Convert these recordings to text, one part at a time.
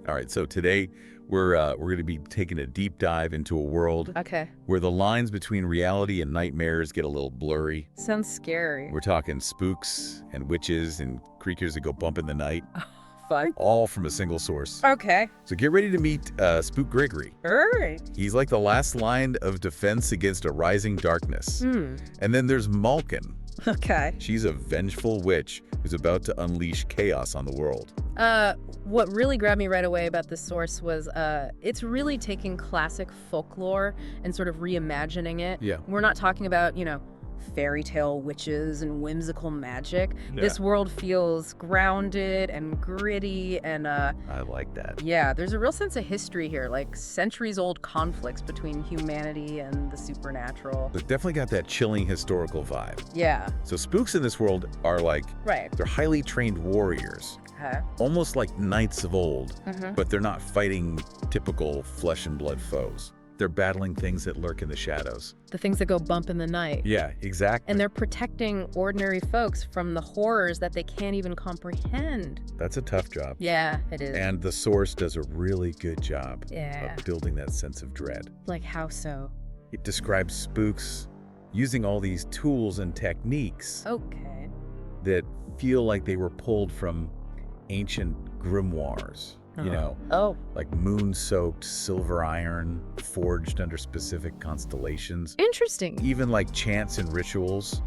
All right, so today we're going to be taking a deep dive into a world where the lines between reality and nightmares get a little blurry. Sounds scary. We're talking spooks and witches and creatures that go bump in the night. Fun. All from a single source. Okay. So get ready to meet Spook Gregory. All right. He's like the last line of defense against a rising darkness. And then there's Malkin. Okay. She's a vengeful witch who's about to unleash chaos on the world. What really grabbed me right away about this source was it's really taking classic folklore and sort of reimagining it. Yeah. We're not talking about, fairy tale witches and whimsical magic. Yeah. This world feels grounded and gritty and I like that. yeah, there's a real sense of history here, like centuries-old conflicts between humanity and the supernatural. But definitely got that chilling historical vibe. Yeah. So spooks in this world are like, Right. they're highly trained warriors. Okay. Almost like knights of old, but they're not fighting typical flesh and blood foes. They're battling things that lurk in the shadows. The things that go bump in the night. Yeah, exactly. And they're protecting ordinary folks from the horrors that they can't even comprehend. That's a tough job. Yeah, it is. And the source does a really good job Yeah. of building that sense of dread. Like how so? It describes spooks using all these tools and techniques Okay. that feel like they were pulled from ancient grimoires. You know, Oh. like moon-soaked silver iron forged under specific constellations. Interesting. Even like chants and rituals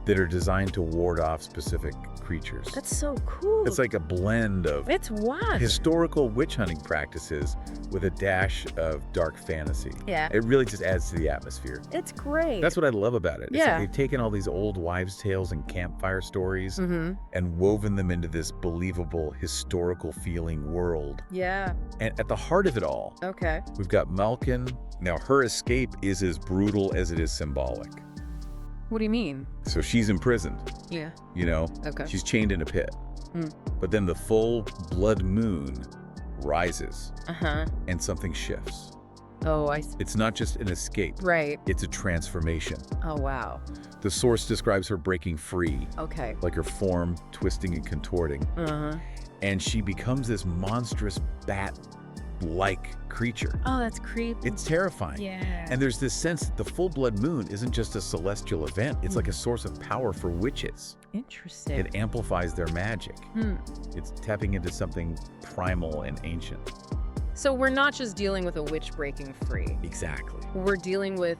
that are designed to ward off specific creatures. That's so cool. It's like a blend of It's wild. historical witch hunting practices with a dash of dark fantasy. Yeah. It really just adds to the atmosphere. It's great. That's what I love about it. It's Yeah. like they've taken all these old wives' tales and campfire stories and woven them into this believable, historical feeling world. Yeah. And at the heart of it all, Okay. we've got Malkin. Now, her escape is as brutal as it is symbolic. What do you mean? So she's imprisoned, Yeah. you know? Okay. She's chained in a pit. But then the full blood moon rises and something shifts. Oh, I see. It's not just an escape. Right. It's a transformation. Oh, wow. The source describes her breaking free, Okay. like her form twisting and contorting. And she becomes this monstrous bat-like creature. Oh, that's creepy. It's terrifying. Yeah. And there's this sense that the full blood moon isn't just a celestial event. It's like a source of power for witches. Interesting. It amplifies their magic. It's tapping into something primal and ancient. So we're not just dealing with a witch breaking free. Exactly. We're dealing with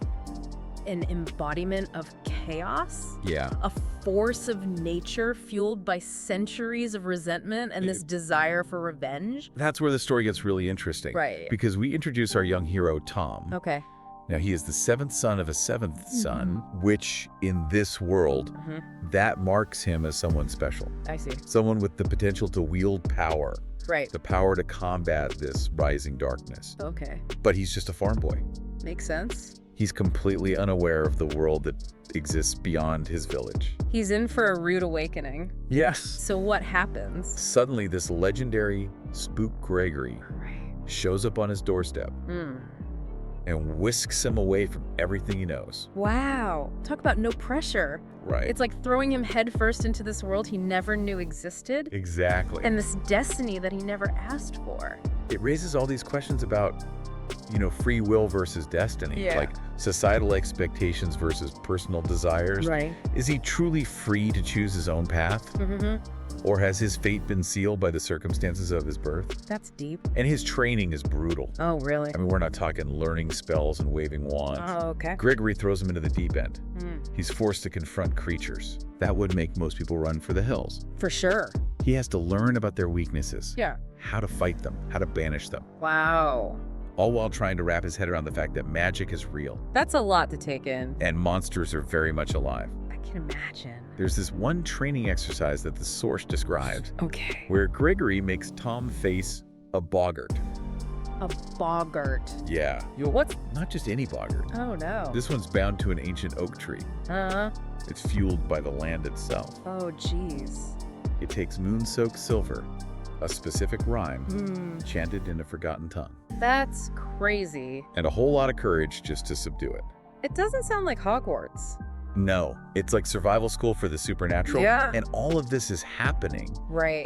an embodiment of chaos, Yeah. a force of nature fueled by centuries of resentment and this desire for revenge. That's where the story gets really interesting. Right. Because we introduce our young hero, Tom. Okay. Now, he is the seventh son of a seventh son, which in this world, that marks him as someone special. I see. Someone with the potential to wield power, Right. the power to combat this rising darkness. Okay. But he's just a farm boy. Makes sense. He's completely unaware of the world that exists beyond his village. He's in for a rude awakening. Yes. So what happens? Suddenly, this legendary spook Gregory Right. shows up on his doorstep and whisks him away from everything he knows. Wow. Talk about no pressure. Right. It's like throwing him headfirst into this world he never knew existed. Exactly. And this destiny that he never asked for. It raises all these questions about, free will versus destiny. Yeah. Like societal expectations versus personal desires. Right. Is he truly free to choose his own path? Or has his fate been sealed by the circumstances of his birth? That's deep. And his training is brutal. Oh, really? I mean, we're not talking learning spells and waving wands. Oh, okay. Gregory throws him into the deep end. He's forced to confront creatures. That would make most people run for the hills. For sure. He has to learn about their weaknesses. Yeah. How to fight them, how to banish them. Wow. All while trying to wrap his head around the fact that magic is real. That's a lot to take in. And monsters are very much alive. I can imagine. There's this one training exercise that the source described, Okay. where Gregory makes Tom face a boggart. A boggart. Yeah. What's... Not just any boggart. Oh, no. This one's bound to an ancient oak tree. It's fueled by the land itself. Oh, jeez. It takes moon-soaked silver, a specific rhyme, chanted in a forgotten tongue, That's crazy. and a whole lot of courage just to subdue it. It doesn't sound like Hogwarts. No, it's like survival school for the supernatural. Yeah. And all of this is happening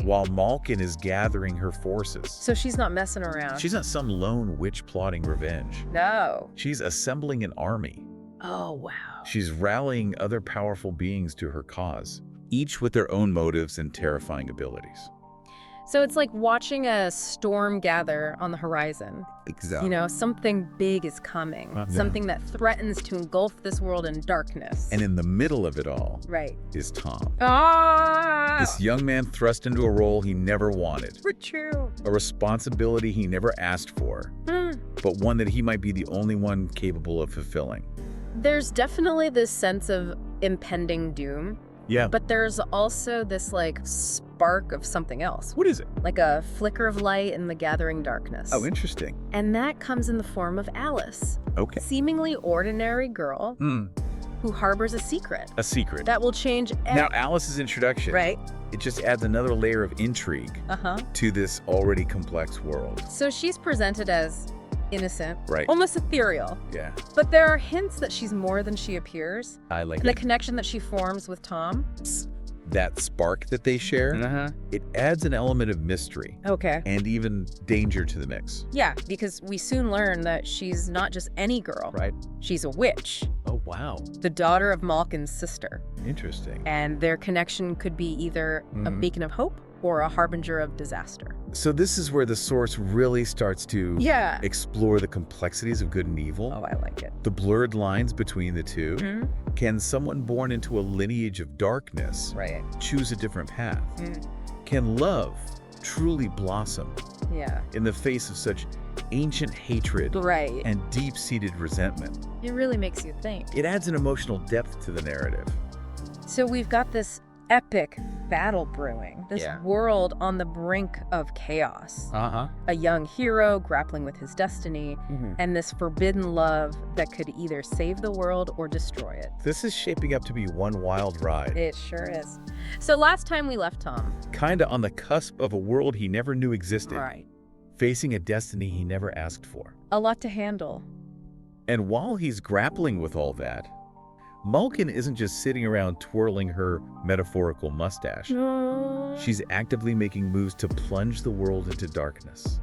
while Malkin is gathering her forces. So she's not messing around. She's not some lone witch plotting revenge. No. She's assembling an army. Oh, wow. She's rallying other powerful beings to her cause, each with their own motives and terrifying abilities. So it's like watching a storm gather on the horizon. Exactly. You know, something big is coming. Something that threatens to engulf this world in darkness. And in the middle of it all is Tom. Ah! This young man thrust into a role he never wanted. True. A responsibility he never asked for, but one that he might be the only one capable of fulfilling. There's definitely this sense of impending doom. Yeah. But there's also this, like, spark of something else. What is it? Like a flicker of light in the gathering darkness. Oh, interesting. And that comes in the form of Alice. Okay. Seemingly ordinary girl who harbors a secret. A secret. That will change Now, Alice's introduction. Right. It just adds another layer of intrigue to this already complex world. So she's presented as innocent, right? Almost ethereal. Yeah. But there are hints that she's more than she appears. I like and the connection that she forms with Tom. That spark that they share, it adds an element of mystery. Okay. And even danger to the mix. Yeah, because we soon learn that she's not just any girl. Right. She's a witch. Oh, wow. The daughter of Malkin's sister. Interesting. And their connection could be either a beacon of hope or a harbinger of disaster. So this is where the source really starts to explore the complexities of good and evil. Oh, I like it. The blurred lines between the two. Can someone born into a lineage of darkness choose a different path? Can love truly blossom in the face of such ancient hatred and deep-seated resentment? It really makes you think. It adds an emotional depth to the narrative. So we've got this epic battle brewing, this world on the brink of chaos. A young hero grappling with his destiny, and this forbidden love that could either save the world or destroy it. This is shaping up to be one wild ride. It sure is. So last time we left Tom. Kinda on the cusp of a world he never knew existed. Right. Facing a destiny he never asked for. A lot to handle. And while he's grappling with all that, Malkin isn't just sitting around twirling her metaphorical mustache. She's actively making moves to plunge the world into darkness.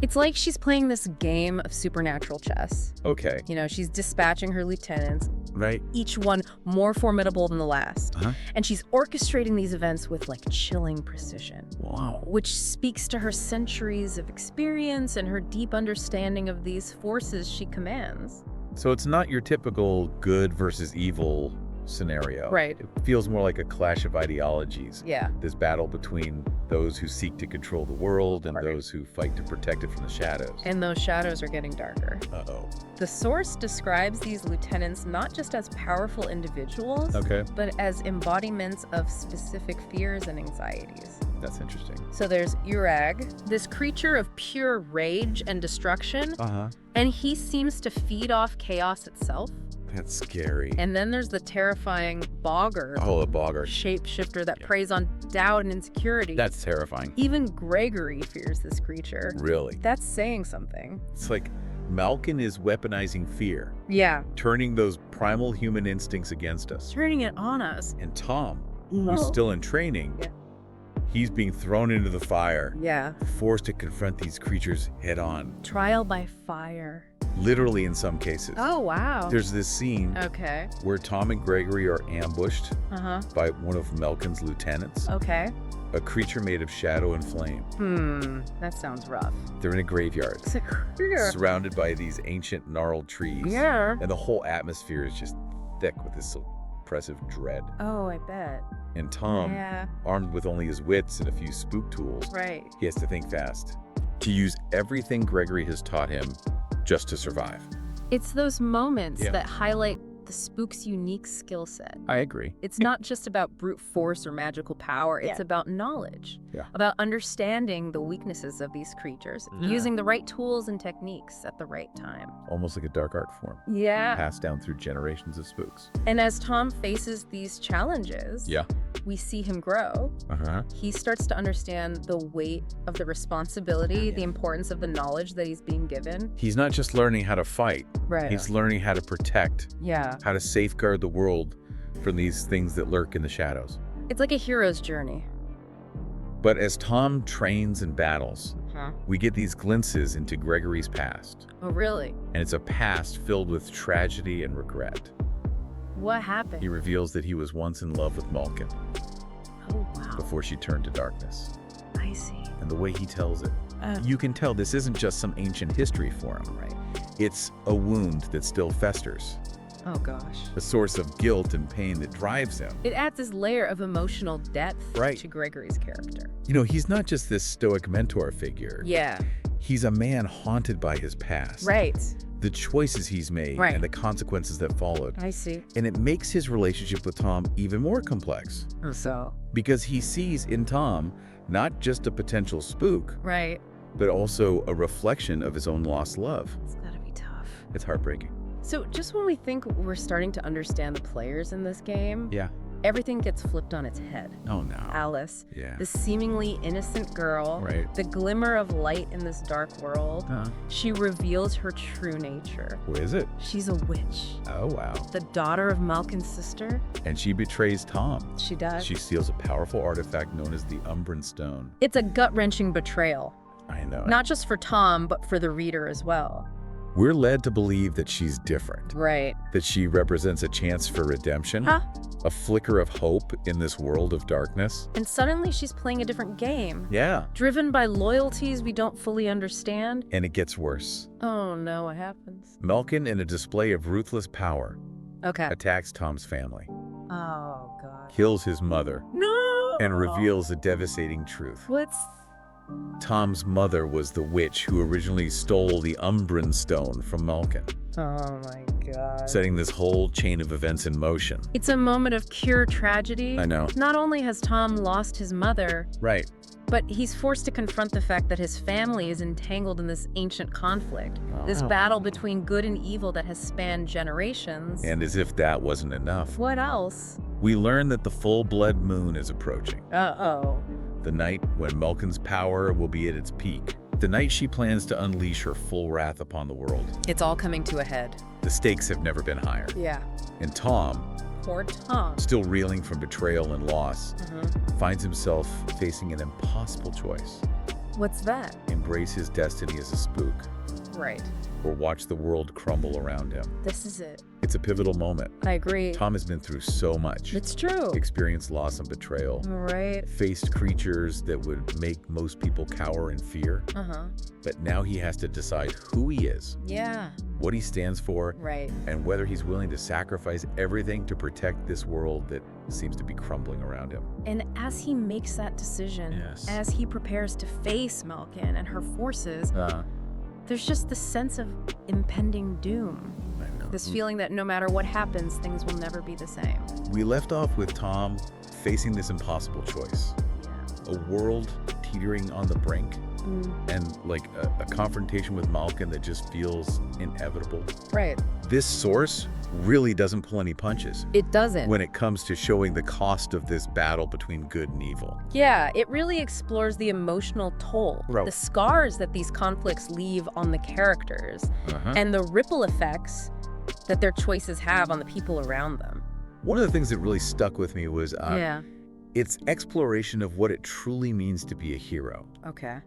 It's like she's playing this game of supernatural chess. Okay. You know, she's dispatching her lieutenants. Right. Each one more formidable than the last. And she's orchestrating these events with, like, chilling precision. Wow. Which speaks to her centuries of experience and her deep understanding of these forces she commands. So it's not your typical good versus evil scenario. Right. It feels more like a clash of ideologies. Yeah. This battle between those who seek to control the world and those who fight to protect it from the shadows. And those shadows are getting darker. Uh-oh. The source describes these lieutenants not just as powerful individuals, but as embodiments of specific fears and anxieties. That's interesting. So there's Urag, this creature of pure rage and destruction, and he seems to feed off chaos itself. That's scary. And then there's the terrifying Bogger. Oh, a Bogger. Shapeshifter that preys on doubt and insecurity. That's terrifying. Even Gregory fears this creature. Really? That's saying something. It's like Malkin is weaponizing fear. Yeah. Turning those primal human instincts against us. Turning it on us. And Tom, who's still in training, he's being thrown into the fire. Yeah. Forced to confront these creatures head on. Trial by fire. Literally in some cases. Oh, wow. There's this scene where Tom and Gregory are ambushed by one of Malkin's lieutenants. Okay. A creature made of shadow and flame. That sounds rough. They're in a graveyard. Surrounded by these ancient gnarled trees. Yeah. And the whole atmosphere is just thick with this oppressive dread. Oh, I bet. And Tom, armed with only his wits and a few spook tools, he has to think fast. To use everything Gregory has taught him just to survive. It's those moments that highlight the spook's unique skill set. I agree. It's not just about brute force or magical power. It's about knowledge. About understanding the weaknesses of these creatures, using the right tools and techniques at the right time. Almost like a dark art form. Yeah. Passed down through generations of spooks. And as Tom faces these challenges, we see him grow. He starts to understand the weight of the responsibility, the importance of the knowledge that he's being given. He's not just learning how to fight. Right. He's learning how to protect. Yeah. How to safeguard the world from these things that lurk in the shadows. It's like a hero's journey. But as Tom trains and battles, we get these glimpses into Gregory's past. Oh, really? And it's a past filled with tragedy and regret. What happened? He reveals that he was once in love with Malkin. Oh, wow. Before she turned to darkness. I see. And the way he tells it, you can tell this isn't just some ancient history for him. Right. It's a wound that still festers. Oh, gosh. A source of guilt and pain that drives him. It adds this layer of emotional depth Right. to Gregory's character. You know, he's not just this stoic mentor figure. Yeah. He's a man haunted by his past. Right. The choices he's made Right. and the consequences that followed. I see. And it makes his relationship with Tom even more complex. So? Because he sees in Tom not just a potential spook, Right. but also a reflection of his own lost love. It's gotta be tough. It's heartbreaking. So just when we think we're starting to understand the players in this game, Yeah. everything gets flipped on its head. Oh, no. Alice, Yeah. the seemingly innocent girl, Right. the glimmer of light in this dark world, she reveals her true nature. Who is it? She's a witch. Oh, wow. The daughter of Malkin's sister. And she betrays Tom. She does. She steals a powerful artifact known as the Umbran Stone. It's a gut-wrenching betrayal. I know. Not just for Tom, but for the reader as well. We're led to believe that she's different. Right. That she represents a chance for redemption. A flicker of hope in this world of darkness. And suddenly she's playing a different game. Yeah. Driven by loyalties we don't fully understand. And it gets worse. Oh no, what happens? Malkin, in a display of ruthless power, Okay. attacks Tom's family, Oh god. kills his mother, No! and reveals a devastating truth. What's... Tom's mother was the witch who originally stole the Umbran Stone from Malkin, Oh my god. setting this whole chain of events in motion. It's a moment of pure tragedy. I know. Not only has Tom lost his mother, Right. but he's forced to confront the fact that his family is entangled in this ancient conflict. This battle between good and evil that has spanned generations. And as if that wasn't enough, What else? we learn that the full blood moon is approaching. Uh-oh. The night when Malkin's power will be at its peak. The night she plans to unleash her full wrath upon the world. It's all coming to a head. The stakes have never been higher. Yeah. And Tom, Poor Tom. still reeling from betrayal and loss, finds himself facing an impossible choice. What's that? Embrace his destiny as a spook, Right. or watch the world crumble around him. This is it. It's a pivotal moment. I agree. Tom has been through so much. It's true. Experienced loss and betrayal. Right. Faced creatures that would make most people cower in fear. But now he has to decide who he is, Yeah. what he stands for, Right. and whether he's willing to sacrifice everything to protect this world that seems to be crumbling around him. And as he makes that decision, Yes. as he prepares to face Malkin and her forces, there's just this sense of impending doom. I know. This feeling that no matter what happens, things will never be the same. We left off with Tom facing this impossible choice. Yeah. A world teetering on the brink, and like a confrontation with Malkin that just feels inevitable. Right. This source really doesn't pull any punches It doesn't. when it comes to showing the cost of this battle between good and evil. Yeah, it really explores the emotional toll, Right. the scars that these conflicts leave on the characters, and the ripple effects that their choices have on the people around them. One of the things that really stuck with me was Yeah. its exploration of what it truly means to be a hero. Okay.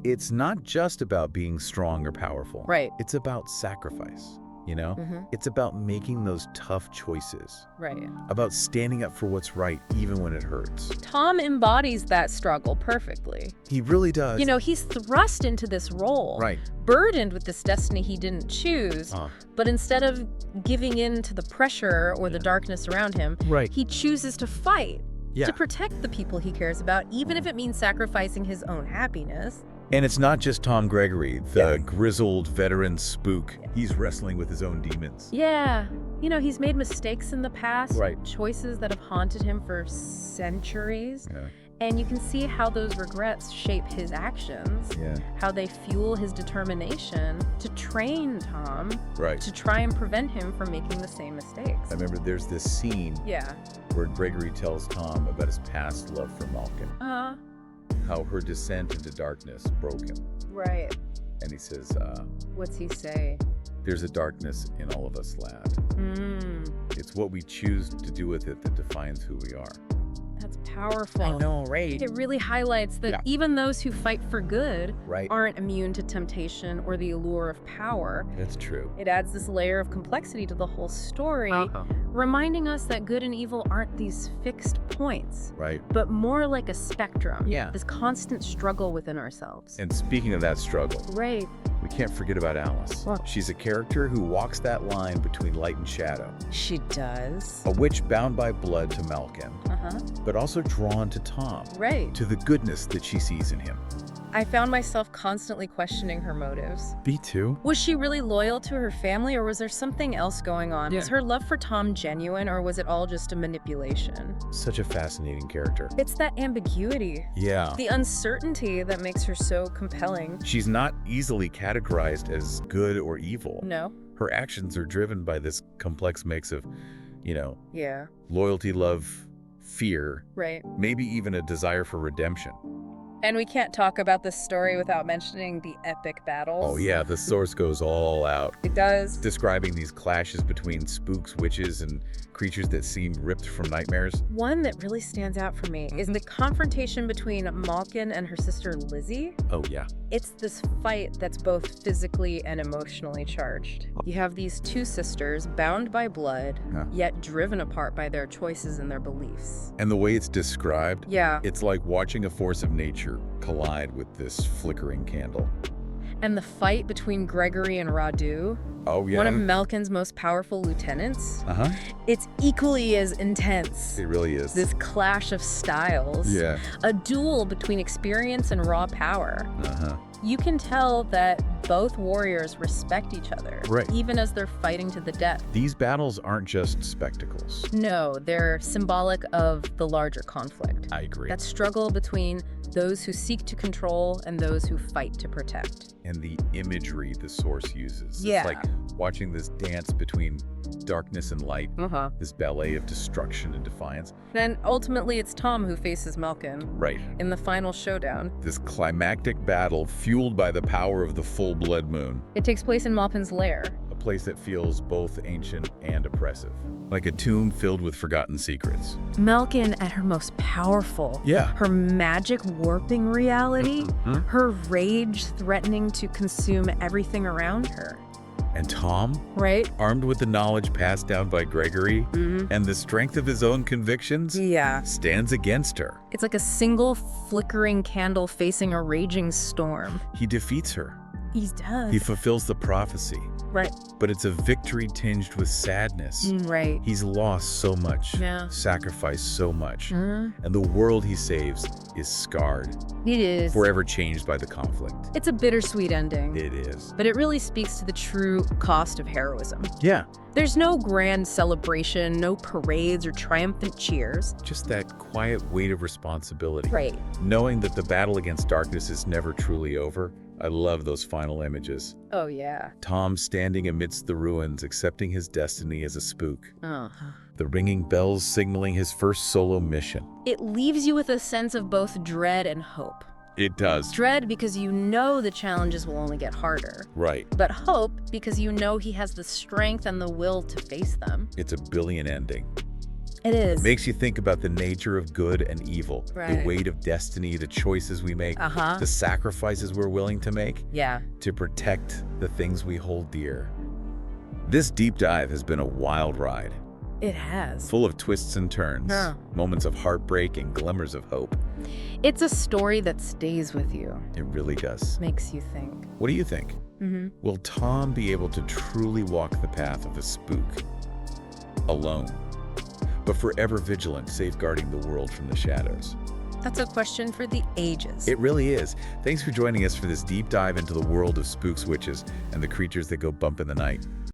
It's not just about being strong or powerful. Right. It's about sacrifice, you know? Mhm. It's about making those tough choices, Right. about standing up for what's right even when it hurts. Tom embodies that struggle perfectly. He really does. You know, he's thrust into this role, Right. burdened with this destiny he didn't choose, but instead of giving in to the pressure or the darkness around him, Right. he chooses to fight, Yeah. to protect the people he cares about, even if it means sacrificing his own happiness. And it's not just Tom Gregory, the grizzled veteran spook. He's wrestling with his own demons. Yeah. You know, he's made mistakes in the past, Right. choices that have haunted him for centuries. Yeah. And you can see how those regrets shape his actions, how they fuel his determination to train Tom to try and prevent him from making the same mistakes. I remember there's this scene where Gregory tells Tom about his past love for Malkin. How her descent into darkness broke him. Right. And he says, what's he say? There's a darkness in all of us, lad. It's what we choose to do with it that defines who we are. That's powerful. I know, right? It really highlights that even those who fight for good Right. aren't immune to temptation or the allure of power. That's true. It adds this layer of complexity to the whole story, reminding us that good and evil aren't these fixed points, Right. but more like a spectrum. Yeah. This constant struggle within ourselves. And speaking of that struggle, Right. we can't forget about Alice. What? She's a character who walks that line between light and shadow. She does. A witch bound by blood to Malkin, but also drawn to Tom, Right. to the goodness that she sees in him. I found myself constantly questioning her motives. Me too. Was she really loyal to her family, or was there something else going on? Yeah. Was her love for Tom genuine, or was it all just a manipulation? Such a fascinating character. It's that ambiguity, Yeah. the uncertainty that makes her so compelling. She's not easily categorized as good or evil. No? Her actions are driven by this complex mix of, Yeah. loyalty, love, fear, Right. maybe even a desire for redemption. And we can't talk about this story without mentioning the epic battles. Oh yeah, the source goes all out, It does. describing these clashes between spooks, witches, and creatures that seem ripped from nightmares. One that really stands out for me is the confrontation between Malkin and her sister Lizzie. Oh yeah. It's this fight that's both physically and emotionally charged. You have these two sisters bound by blood, yet driven apart by their choices and their beliefs. And the way it's described, Yeah. it's like watching a force of nature collide with this flickering candle. And the fight between Gregory and Radu, Oh yeah. one of Malkin's most powerful lieutenants, Uh-huh. it's equally as intense. It really is. This clash of styles. Yeah. A duel between experience and raw power. Uh-huh. You can tell that both warriors respect each other, Right. even as they're fighting to the death. These battles aren't just spectacles. No, they're symbolic of the larger conflict. I agree. That struggle between those who seek to control and those who fight to protect. And the imagery the source uses. Yeah. It's like watching this dance between darkness and light, this ballet of destruction and defiance. And ultimately, it's Tom who faces Malkin Right. in the final showdown. This climactic battle fueled by the power of the full blood moon. It takes place in Malkin's lair. A place that feels both ancient and oppressive. Like a tomb filled with forgotten secrets. Malkin at her most powerful. Yeah. Her magic warping reality. Her rage threatening to consume everything around her. And Tom, Right? armed with the knowledge passed down by Gregory and the strength of his own convictions, Yeah. stands against her. It's like a single flickering candle facing a raging storm. He defeats her. He does. He fulfills the prophecy. Right. But it's a victory tinged with sadness. Right. He's lost so much, Yeah. sacrificed so much, and the world he saves is scarred, It is. forever changed by the conflict. It's a bittersweet ending. It is. But it really speaks to the true cost of heroism. Yeah, There's no grand celebration, no parades or triumphant cheers. just that quiet weight of responsibility. Right. Knowing that the battle against darkness is never truly over. I love those final images. Oh, yeah. Tom standing amidst the ruins, accepting his destiny as a spook. Oh. The ringing bells signaling his first solo mission. It leaves you with a sense of both dread and hope. It does. Dread because you know the challenges will only get harder. Right. But hope because you know he has the strength and the will to face them. It's a brilliant ending. It is. Makes you think about the nature of good and evil, the Right. weight of destiny, the choices we make, Uh-huh. the sacrifices we're willing to make Yeah. to protect the things we hold dear. This deep dive has been a wild ride, It has. full of twists and turns, Yeah. moments of heartbreak and glimmers of hope. It's a story that stays with you. It really does. Makes you think. What do you think? Mm-hmm. Will Tom be able to truly walk the path of a spook alone, but forever vigilant, safeguarding the world from the shadows? That's a question for the ages. It really is. Thanks for joining us for this deep dive into the world of spooks, witches, and the creatures that go bump in the night.